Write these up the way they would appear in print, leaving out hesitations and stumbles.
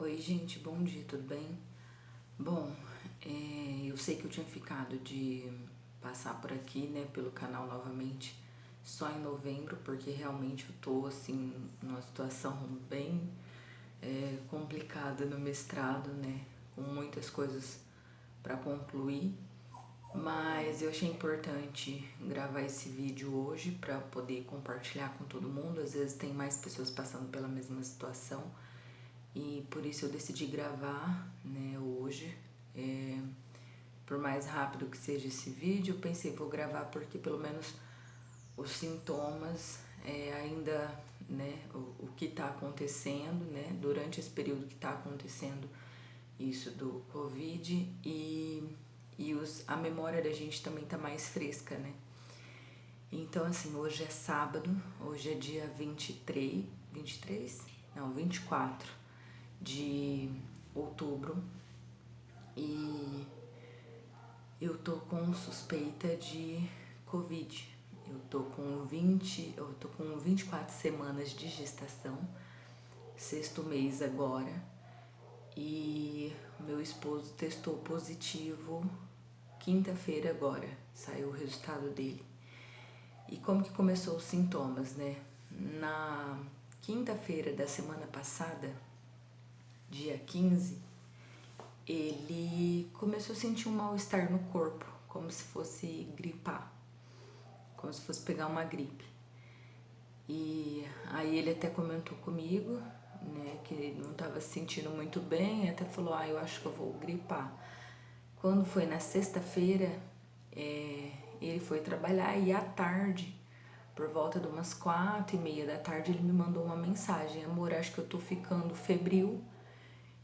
Oi, gente, bom dia, tudo bem? Bom, eu sei que eu tinha ficado de passar por aqui, né, pelo canal novamente só em novembro, porque realmente eu tô, assim, numa situação bem complicada no mestrado, né, com muitas coisas para concluir, mas eu achei importante gravar esse vídeo hoje para poder compartilhar com todo mundo. Às vezes tem mais pessoas passando pela mesma situação e por isso eu decidi gravar, né, hoje. Por mais rápido que seja esse vídeo, eu pensei, vou gravar porque pelo menos os sintomas ainda, né, o que está acontecendo, né, durante esse período que está acontecendo isso do Covid a memória da gente também tá mais fresca, né? Então, assim, hoje é sábado, hoje é dia 23, não, 24 de outubro e eu tô com suspeita de Covid. Eu tô com 24 semanas de gestação, sexto mês agora, e meu esposo testou positivo quinta-feira agora, saiu o resultado dele. E como que começou os sintomas, né? Na quinta-feira da semana passada, dia 15, ele começou a sentir um mal-estar no corpo, como se fosse gripar, como se fosse pegar uma gripe. E aí ele até comentou comigo, né, que ele não estava se sentindo muito bem, até falou, eu acho que eu vou gripar. Quando foi na sexta-feira, ele foi trabalhar e à tarde, por volta de umas 4:30 da tarde, ele me mandou uma mensagem: amor, acho que eu tô ficando febril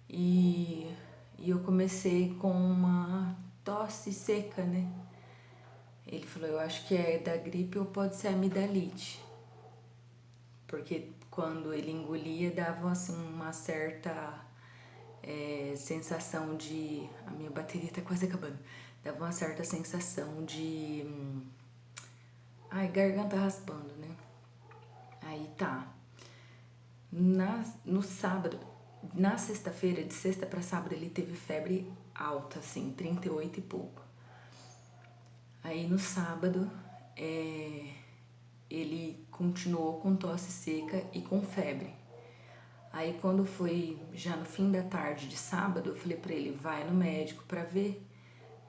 e, e eu comecei com uma tosse seca, né? Ele falou, eu acho que é da gripe ou pode ser amidalite. Porque quando ele engolia dava assim uma certa sensação de... A minha bateria tá quase acabando. Dava uma certa sensação de... garganta raspando, né? Aí tá. No sábado, na sexta-feira, de sexta pra sábado, ele teve febre alta, assim, 38 e pouco. Aí no sábado, ele continuou com tosse seca e com febre. Aí quando foi já no fim da tarde de sábado, eu falei pra ele, vai no médico pra ver,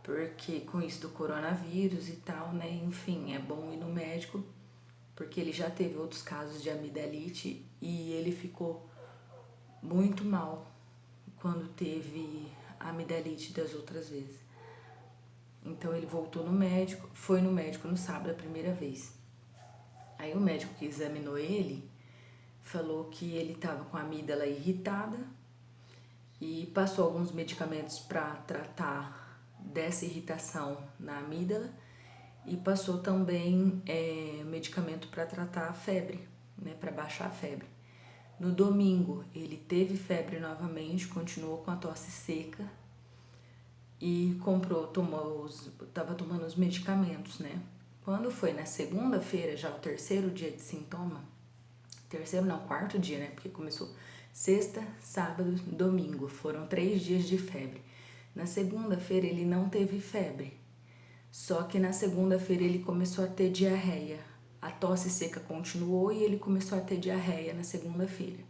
porque com isso do coronavírus e tal, né, enfim, é bom ir no médico, porque ele já teve outros casos de amidalite e ele ficou muito mal quando teve a amidalite das outras vezes. Então ele voltou no médico, foi no médico no sábado a primeira vez. Aí o médico que examinou ele falou que ele estava com a amígdala irritada e passou alguns medicamentos para tratar dessa irritação na amígdala e passou também medicamento para tratar a febre, né, para baixar a febre. No domingo ele teve febre novamente, continuou com a tosse seca e tava tomando os medicamentos, né? Quando foi na segunda-feira, já o terceiro dia de sintoma, terceiro não, quarto dia, né? Porque começou sexta, sábado, domingo, foram 3 dias de febre. Na segunda-feira ele não teve febre, só que na segunda-feira ele começou a ter diarreia. A tosse seca continuou e ele começou a ter diarreia na segunda-feira.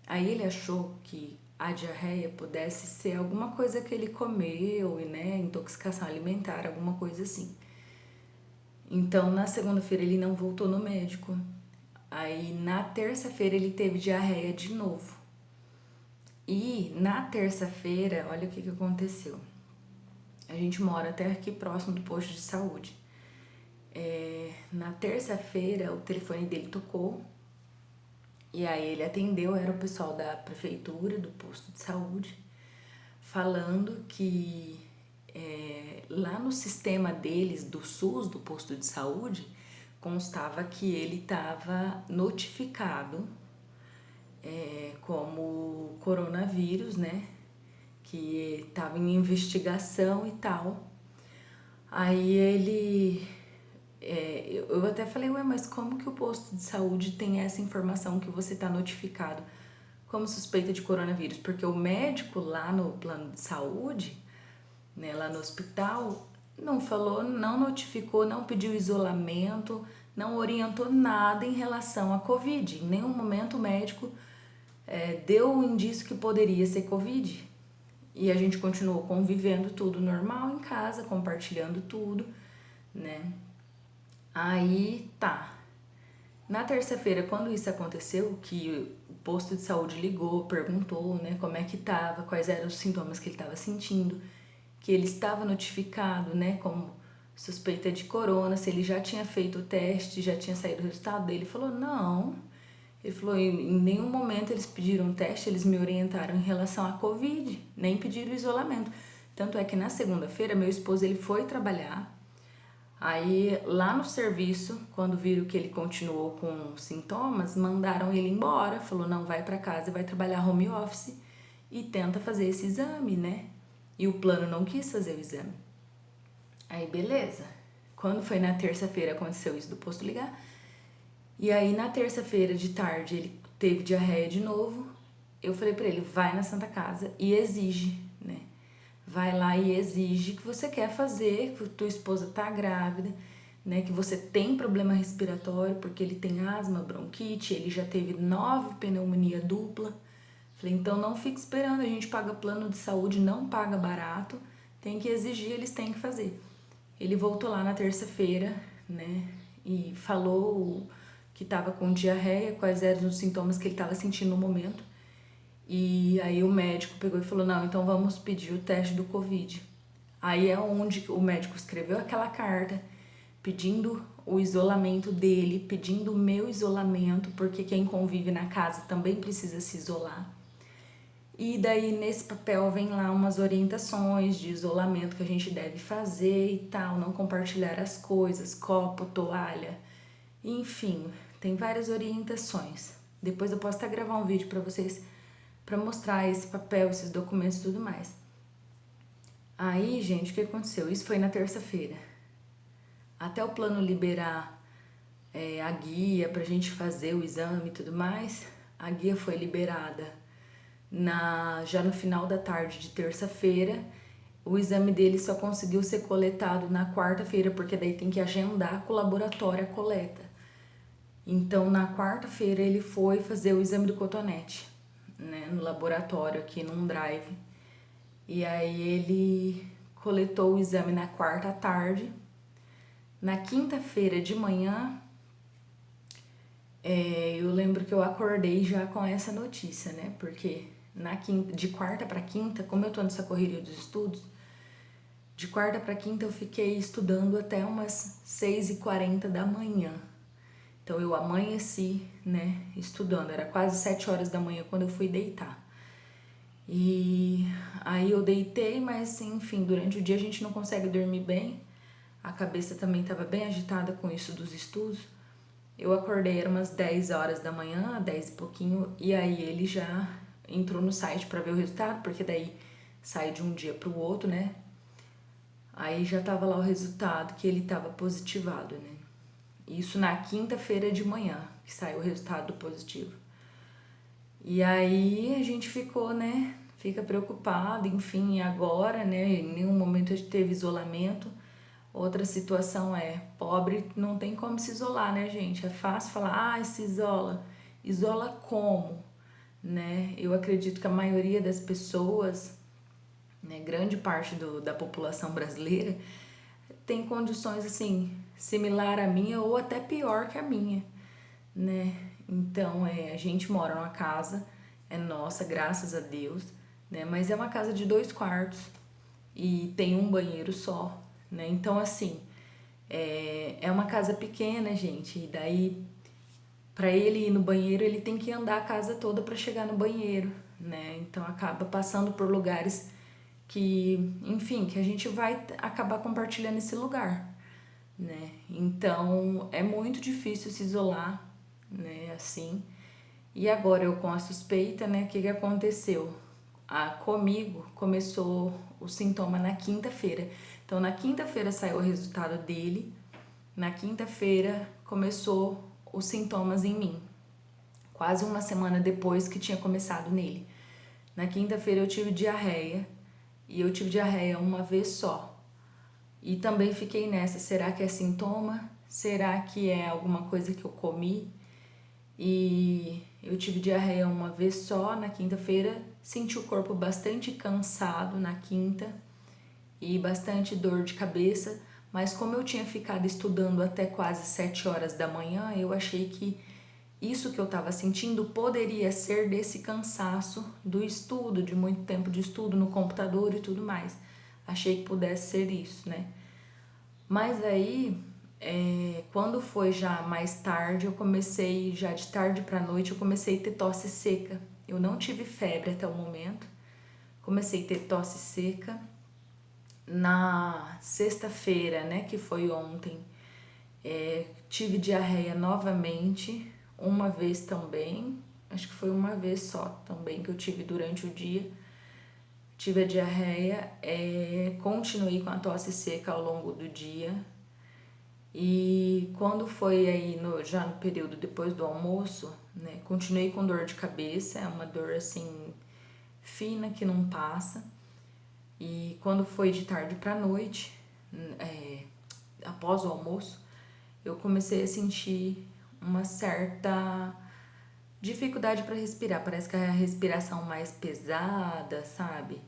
Aí ele achou que a diarreia pudesse ser alguma coisa que ele comeu, né, intoxicação alimentar, alguma coisa assim. Então, na segunda-feira ele não voltou no médico. Aí, na terça-feira ele teve diarreia de novo. E na terça-feira, olha o que aconteceu. A gente mora até aqui próximo do posto de saúde. Na terça-feira, o telefone dele tocou. E aí ele atendeu, era o pessoal da prefeitura, do posto de saúde, falando que lá no sistema deles, do SUS, do posto de saúde, constava que ele estava notificado como coronavírus, né? Que estava em investigação e tal. Aí ele... eu até falei, ué, mas como que o posto de saúde tem essa informação que você está notificado como suspeita de coronavírus, porque o médico lá no plano de saúde, né, lá no hospital, não falou, não notificou, não pediu isolamento, não orientou nada em relação à Covid. Em nenhum momento o médico deu o indício que poderia ser Covid. E a gente continuou convivendo tudo normal em casa, compartilhando tudo, né? Aí tá. Na terça-feira, quando isso aconteceu, que o posto de saúde ligou, perguntou, né, como é que tava, quais eram os sintomas que ele estava sentindo, que ele estava notificado, né, como suspeita de corona, se ele já tinha feito o teste, já tinha saído o resultado dele. Ele falou, não. Ele falou, em nenhum momento eles pediram teste, eles me orientaram em relação à Covid, nem pediram isolamento. Tanto é que na segunda-feira, meu esposo ele foi trabalhar, aí lá no serviço, quando viram que ele continuou com sintomas, mandaram ele embora, falou, não, vai para casa e vai trabalhar home office e tenta fazer esse exame, né? E o plano não quis fazer o exame. Aí beleza, quando foi na terça-feira aconteceu isso do posto ligar, e aí na terça-feira de tarde ele teve diarreia de novo. Eu falei pra ele, vai na Santa Casa e exige, né? Vai lá e exige que você quer fazer, que tua esposa tá grávida, né? Que você tem problema respiratório, porque ele tem asma, bronquite, ele já teve 9 pneumonia dupla. Falei, então não fique esperando, a gente paga plano de saúde, não paga barato, tem que exigir, eles têm que fazer. Ele voltou lá na terça-feira, né? E falou que estava com diarreia, quais eram os sintomas que ele estava sentindo no momento. E aí o médico pegou e falou, não, então vamos pedir o teste do Covid. Aí é onde o médico escreveu aquela carta pedindo o isolamento dele, pedindo o meu isolamento, porque quem convive na casa também precisa se isolar. E daí nesse papel vem lá umas orientações de isolamento que a gente deve fazer e tal, não compartilhar as coisas, copo, toalha, enfim, tem várias orientações. Depois eu posso até gravar um vídeo para vocês para mostrar esse papel, esses documentos e tudo mais. Aí, gente, o que aconteceu? Isso foi na terça-feira. Até o plano liberar a guia pra gente fazer o exame e tudo mais, a guia foi liberada já no final da tarde de terça-feira. O exame dele só conseguiu ser coletado na quarta-feira, porque daí tem que agendar com o laboratório a coleta. Então, na quarta-feira, ele foi fazer o exame do cotonete, né, no laboratório aqui num drive. E aí ele coletou o exame na quarta à tarde. Na quinta-feira de manhã, eu lembro que eu acordei já com essa notícia, né? Porque de quarta para quinta, como eu tô nessa correria dos estudos, de quarta para quinta eu fiquei estudando até umas 6h40 da manhã. Então eu amanheci, né, estudando. Era quase 7 horas da manhã quando eu fui deitar. E aí eu deitei, mas enfim, durante o dia a gente não consegue dormir bem. A cabeça também estava bem agitada com isso dos estudos. Eu acordei, era umas 10 horas da manhã, 10 e pouquinho, e aí ele já entrou no site para ver o resultado, porque daí sai de um dia para o outro, né? Aí já tava lá o resultado que ele tava positivado, né? Isso na quinta-feira de manhã, que saiu o resultado positivo. E aí a gente ficou, né? Fica preocupado, enfim, agora, né? Em nenhum momento a gente teve isolamento. Outra situação é, pobre não tem como se isolar, né, gente? É fácil falar, se isola. Isola como? Né? Eu acredito que a maioria das pessoas, né, grande parte da população brasileira, tem condições, assim, similar à minha ou até pior que a minha, né? Então, a gente mora numa casa, é nossa, graças a Deus, né? Mas é uma casa de 2 quartos e tem um banheiro só, né? Então, assim, é uma casa pequena, gente, e daí, para ele ir no banheiro, ele tem que andar a casa toda para chegar no banheiro, né? Então, acaba passando por lugares que, enfim, que a gente vai acabar compartilhando esse lugar, né? Então, é muito difícil se isolar, né, assim. E agora eu com a suspeita, né, o que aconteceu? Comigo começou o sintoma na quinta-feira. Então, na quinta-feira saiu o resultado dele, na quinta-feira começou os sintomas em mim. quase uma semana depois que tinha começado nele. Na quinta-feira eu tive diarreia, e eu tive diarreia uma vez só. E também fiquei nessa, será que é sintoma? Será que é alguma coisa que eu comi? E eu tive diarreia uma vez só na quinta-feira, senti o corpo bastante cansado na quinta e bastante dor de cabeça, mas como eu tinha ficado estudando até quase 7 horas da manhã, eu achei que isso que eu estava sentindo poderia ser desse cansaço do estudo, de muito tempo de estudo no computador e tudo mais. Achei que pudesse ser isso, né? Mas aí, quando foi já mais tarde, eu comecei, já de tarde para noite, eu comecei a ter tosse seca. Eu não tive febre até o momento, comecei a ter tosse seca. Na sexta-feira, né, que foi ontem, tive diarreia novamente, uma vez também, acho que foi uma vez só também que eu tive durante o dia. Tive a diarreia, continuei com a tosse seca ao longo do dia. E quando foi aí já no período depois do almoço, né, continuei com dor de cabeça, é uma dor assim fina que não passa. E quando foi de tarde para noite, após o almoço, eu comecei a sentir uma certa dificuldade para respirar. Parece que é a respiração mais pesada, sabe?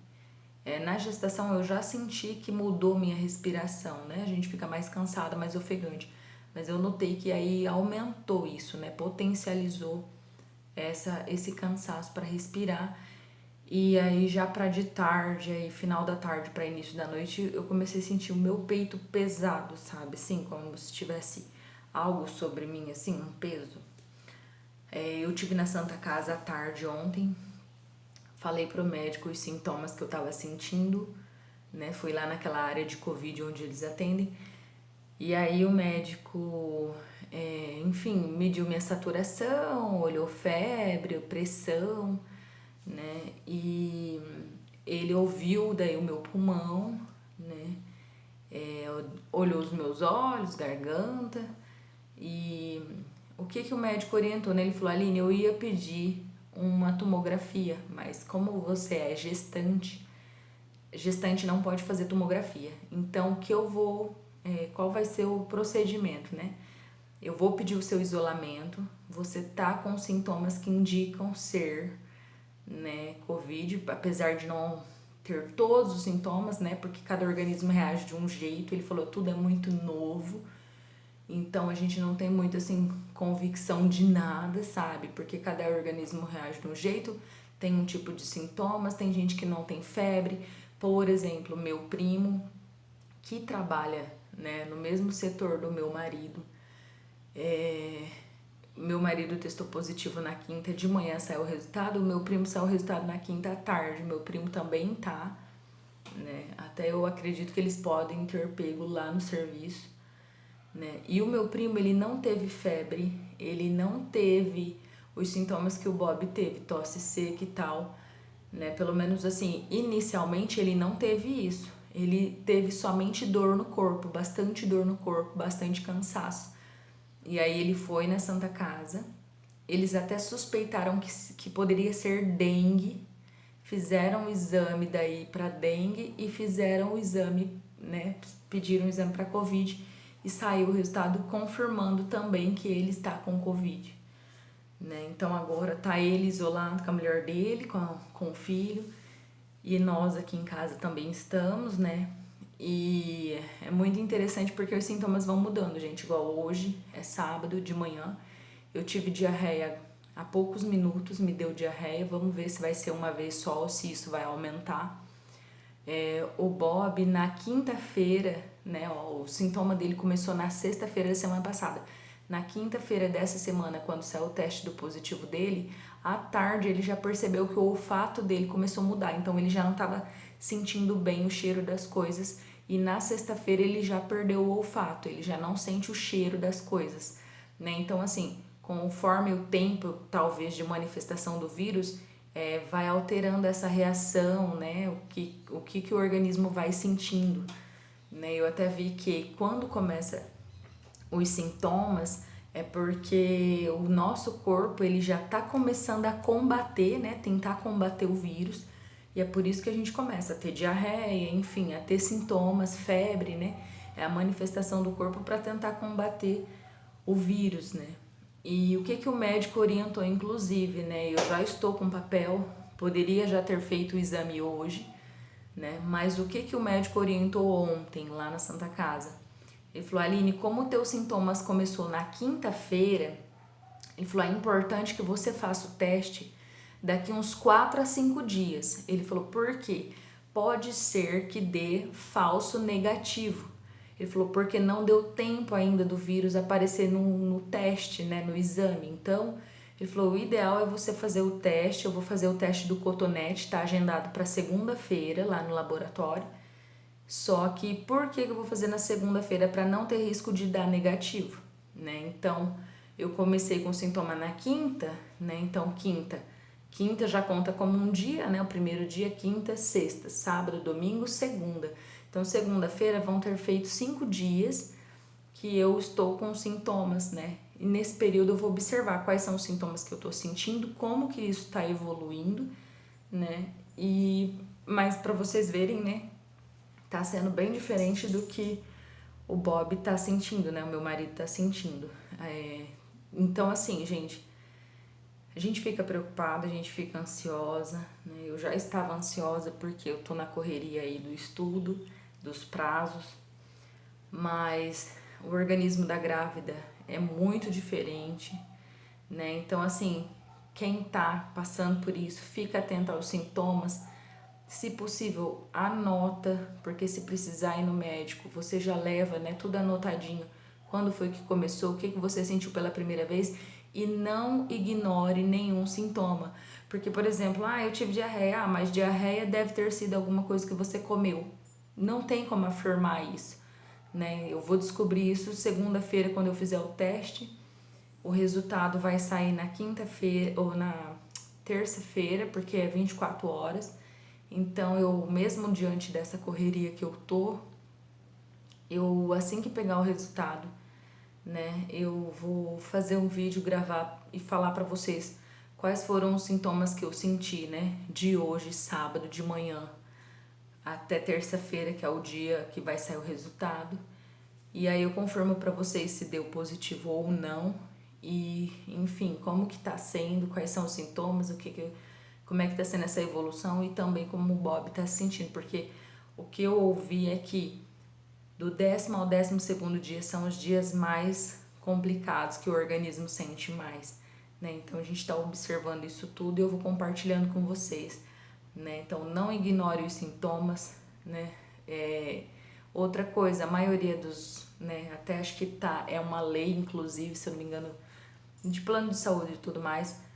Na gestação eu já senti que mudou minha respiração, né? A gente fica mais cansada, mais ofegante. Mas eu notei que aí aumentou isso, né? Potencializou esse cansaço para respirar. E aí já para de tarde, aí final da tarde para início da noite, eu comecei a sentir o meu peito pesado, sabe? Assim, como se tivesse algo sobre mim, assim, um peso. Eu tive na Santa Casa à tarde ontem, falei pro médico os sintomas que eu tava sentindo, né? Fui lá naquela área de Covid onde eles atendem. E aí o médico, enfim, mediu minha saturação, olhou febre, pressão, né? E ele ouviu daí o meu pulmão, né? Olhou os meus olhos, garganta. E o que o médico orientou, né? Ele falou, Aline, eu ia pedir uma tomografia, mas como você é gestante não pode fazer tomografia. Então, qual vai ser o procedimento, né? Eu vou pedir o seu isolamento, você tá com sintomas que indicam ser, né, Covid, apesar de não ter todos os sintomas, né, porque cada organismo reage de um jeito. Ele falou, tudo é muito novo, então a gente não tem muito, assim, convicção de nada, sabe? Porque cada organismo reage de um jeito, tem um tipo de sintomas, tem gente que não tem febre. Por exemplo, meu primo, que trabalha, né, no mesmo setor do meu marido, meu marido testou positivo na quinta de manhã, saiu o resultado, o meu primo saiu o resultado na quinta à tarde, meu primo também tá, né? Até eu acredito que eles podem ter pego lá no serviço, né? E o meu primo, ele não teve febre, ele não teve os sintomas que o Bob teve, tosse seca e tal, né? Pelo menos assim, inicialmente ele não teve isso. Ele teve somente dor no corpo, bastante dor no corpo, bastante cansaço. E aí ele foi na Santa Casa. Eles até suspeitaram que poderia ser dengue. Fizeram o exame daí para dengue e fizeram o exame, né? Pediram o exame para Covid e saiu o resultado confirmando também que ele está com Covid, né? Então agora tá ele isolado com a mulher dele, com o filho, e nós aqui em casa também estamos, né? E é muito interessante porque os sintomas vão mudando, gente. Igual hoje, é sábado de manhã, eu tive diarreia há poucos minutos, me deu diarreia. Vamos ver se vai ser uma vez só ou se isso vai aumentar. O Bob, na quinta-feira, né? O sintoma dele começou na sexta-feira da semana passada. Na quinta-feira dessa semana, quando saiu o teste do positivo dele, à tarde ele já percebeu que o olfato dele começou a mudar. Então ele já não estava sentindo bem o cheiro das coisas. E na sexta-feira ele já perdeu o olfato, ele já não sente o cheiro das coisas, né? Então, assim, conforme o tempo, talvez, de manifestação do vírus, vai alterando essa reação, né? O que o organismo vai sentindo, né? Eu até vi que quando começa os sintomas, É porque o nosso corpo ele já tá começando a combater, né? Tentar combater o vírus. E é por isso que a gente começa a ter diarreia, enfim, a ter sintomas, febre, né? É a manifestação do corpo para tentar combater o vírus, né? E o que que o médico orientou, inclusive, né? Eu já estou com papel, poderia já ter feito o exame hoje, né? Mas o que que o médico orientou ontem lá na Santa Casa? Ele falou: Aline, como teus sintomas começou na quinta-feira, ele falou: é importante que você faça o teste daqui uns 4 a 5 dias. Ele falou: por quê? Pode ser que dê falso negativo. Ele falou: porque não deu tempo ainda do vírus aparecer no teste, né, no exame. Então, ele falou: o ideal é você fazer o teste. Eu vou fazer o teste do cotonete, tá agendado para segunda-feira lá no laboratório. Só que por que eu vou fazer na segunda-feira? Para não ter risco de dar negativo, né? Então, eu comecei com sintoma na quinta, né? Então, quinta já conta como um dia, né? O primeiro dia, quinta, sexta, sábado, domingo, segunda. Então, segunda-feira vão ter feito 5 dias que eu estou com sintomas, né? E nesse período eu vou observar quais são os sintomas que eu estou sentindo, como que isso está evoluindo, né? Mas para vocês verem, né? Tá sendo bem diferente do que o Bob tá sentindo, né? O meu marido tá sentindo. Então, assim, gente, a gente fica preocupada, a gente fica ansiosa, né? Eu já estava ansiosa porque eu tô na correria aí do estudo, dos prazos, mas o organismo da grávida é muito diferente, né? Então, assim, quem tá passando por isso, fica atento aos sintomas. Se possível, anota, porque se precisar ir no médico, você já leva, né, tudo anotadinho. Quando foi que começou, o que que você sentiu pela primeira vez e não ignore nenhum sintoma. Porque, por exemplo, eu tive diarreia, mas diarreia deve ter sido alguma coisa que você comeu. Não tem como afirmar isso, né? Eu vou descobrir isso segunda-feira quando eu fizer o teste. O resultado vai sair na quinta-feira ou na terça-feira, porque é 24 horas. Então, eu mesmo diante dessa correria que eu tô, eu assim que pegar o resultado, né, eu vou fazer um vídeo, gravar e falar pra vocês quais foram os sintomas que eu senti, né, de hoje, sábado de manhã, até terça-feira, que é o dia que vai sair o resultado. E aí eu confirmo pra vocês se deu positivo ou não. E, enfim, como que tá sendo, quais são os sintomas, como é que tá sendo essa evolução e também como o Bob tá se sentindo, porque o que eu ouvi é que do 10º ao 12º dia são os dias mais complicados, que o organismo sente mais, né? Então a gente tá observando isso tudo e eu vou compartilhando com vocês, né? Então não ignore os sintomas, né? Outra coisa, a maioria dos, né, até acho que é uma lei, inclusive, se eu não me engano, de plano de saúde e tudo mais,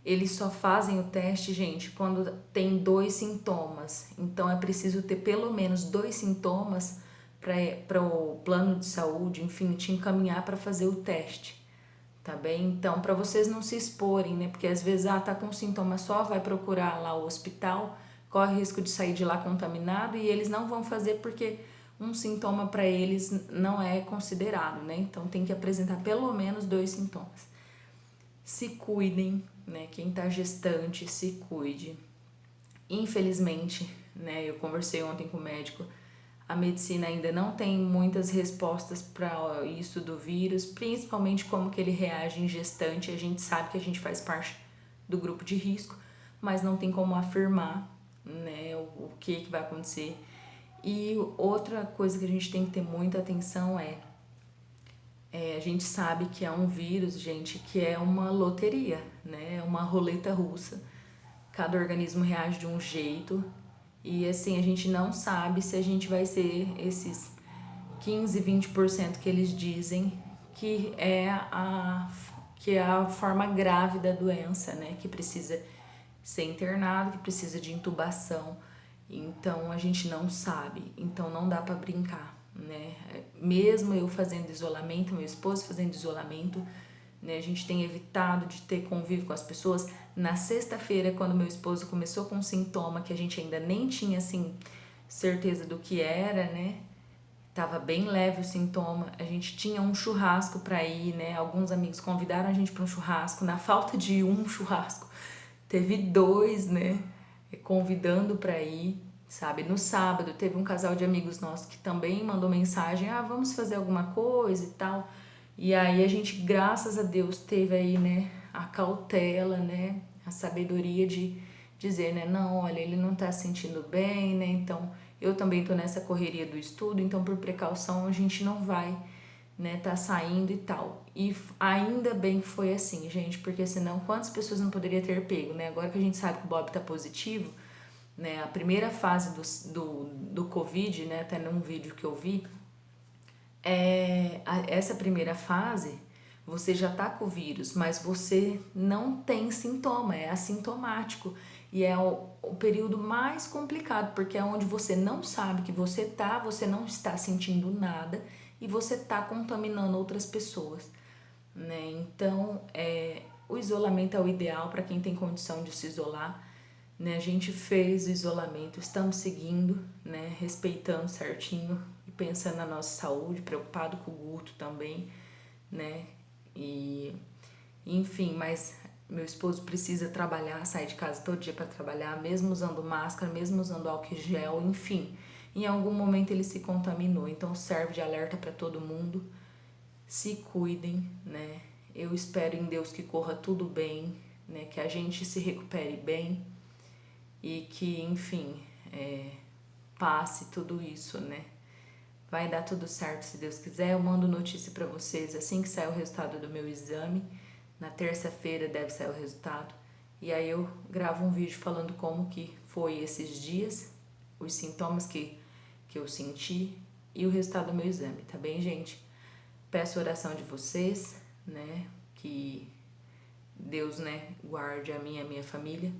eles só fazem o teste, gente, quando tem 2 sintomas. Então é preciso ter pelo menos 2 sintomas para o plano de saúde, enfim, te encaminhar para fazer o teste, tá bem? Então, para vocês não se exporem, né? Porque às vezes, tá com sintoma só, vai procurar lá o hospital, corre risco de sair de lá contaminado e eles não vão fazer porque um sintoma para eles não é considerado, né? Então tem que apresentar pelo menos 2 sintomas. Se cuidem, né? Quem tá gestante, se cuide. Infelizmente, né? Eu conversei ontem com o médico, a medicina ainda não tem muitas respostas para isso do vírus, principalmente como que ele reage em gestante. A gente sabe que a gente faz parte do grupo de risco, mas não tem como afirmar, né, o que vai acontecer. E outra coisa que a gente tem que ter muita atenção a gente sabe que é um vírus, gente, que é uma loteria, né? É uma roleta russa. Cada organismo reage de um jeito. E assim, a gente não sabe se a gente vai ser esses 15, 20% que eles dizem que é a forma grave da doença, né? Que precisa ser internado, que precisa de intubação. Então a gente não sabe, então não dá para brincar, né? Mesmo eu fazendo isolamento, meu esposo fazendo isolamento, né? A gente tem evitado de ter convívio com as pessoas. Na sexta-feira, quando meu esposo começou com um sintoma que a gente ainda nem tinha assim certeza do que era, né? tava bem leve o sintoma, a gente tinha um churrasco para ir, né? Alguns amigos convidaram a gente para um churrasco, na falta de um churrasco, teve dois, né? Convidando para ir, sabe? No sábado teve um casal de amigos nossos que também mandou mensagem, vamos fazer alguma coisa e tal. E aí a gente, graças a Deus, teve aí, né, a cautela, né, a sabedoria de dizer, né, não, olha, ele não tá se sentindo bem, né, então eu também tô nessa correria do estudo, então por precaução a gente não vai, né, tá saindo e tal. E ainda bem que foi assim, gente, porque senão quantas pessoas não poderia ter pego, né? Agora que a gente sabe que o Bob tá positivo, né, a primeira fase do Covid, né, até num vídeo que eu vi, essa primeira fase, você já tá com o vírus, mas você não tem sintoma, é assintomático. E é o período mais complicado, porque é onde você não sabe que você não está sentindo nada e você tá contaminando outras pessoas, né? Então, o isolamento é o ideal para quem tem condição de se isolar, né? A gente fez o isolamento, estamos seguindo, né? Respeitando certinho e pensando na nossa saúde, preocupado com o Guto também, né? E enfim, mas meu esposo precisa trabalhar, sair de casa todo dia para trabalhar, mesmo usando máscara, mesmo usando álcool em gel, enfim. Em algum momento ele se contaminou, então serve de alerta para todo mundo. Se cuidem, né? Eu espero em Deus que corra tudo bem, né? Que a gente se recupere bem e que, enfim, passe tudo isso, né? Vai dar tudo certo se Deus quiser. Eu mando notícia para vocês assim que sair o resultado do meu exame. Na terça-feira deve sair o resultado. E aí eu gravo um vídeo falando como que foi esses dias, os sintomas que eu senti e o resultado do meu exame, tá bem, gente? Peço a oração de vocês, né? Que Deus, né, guarde a mim e a minha família.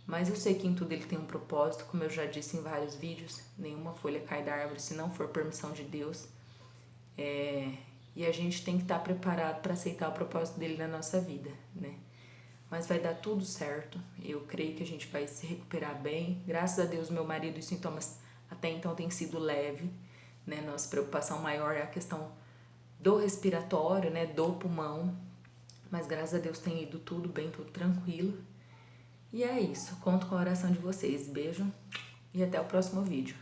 Mas eu sei que em tudo ele tem um propósito, como eu já disse em vários vídeos, nenhuma folha cai da árvore se não for permissão de Deus. E a gente tem que estar preparado para aceitar o propósito dele na nossa vida, né? Mas vai dar tudo certo. Eu creio que a gente vai se recuperar bem. Graças a Deus, meu marido, os sintomas até então têm sido leve, né? Nossa preocupação maior é a questão do respiratório, né? Do pulmão. Mas graças a Deus tem ido tudo bem, tudo tranquilo. E é isso. Conto com a oração de vocês. Beijo e até o próximo vídeo.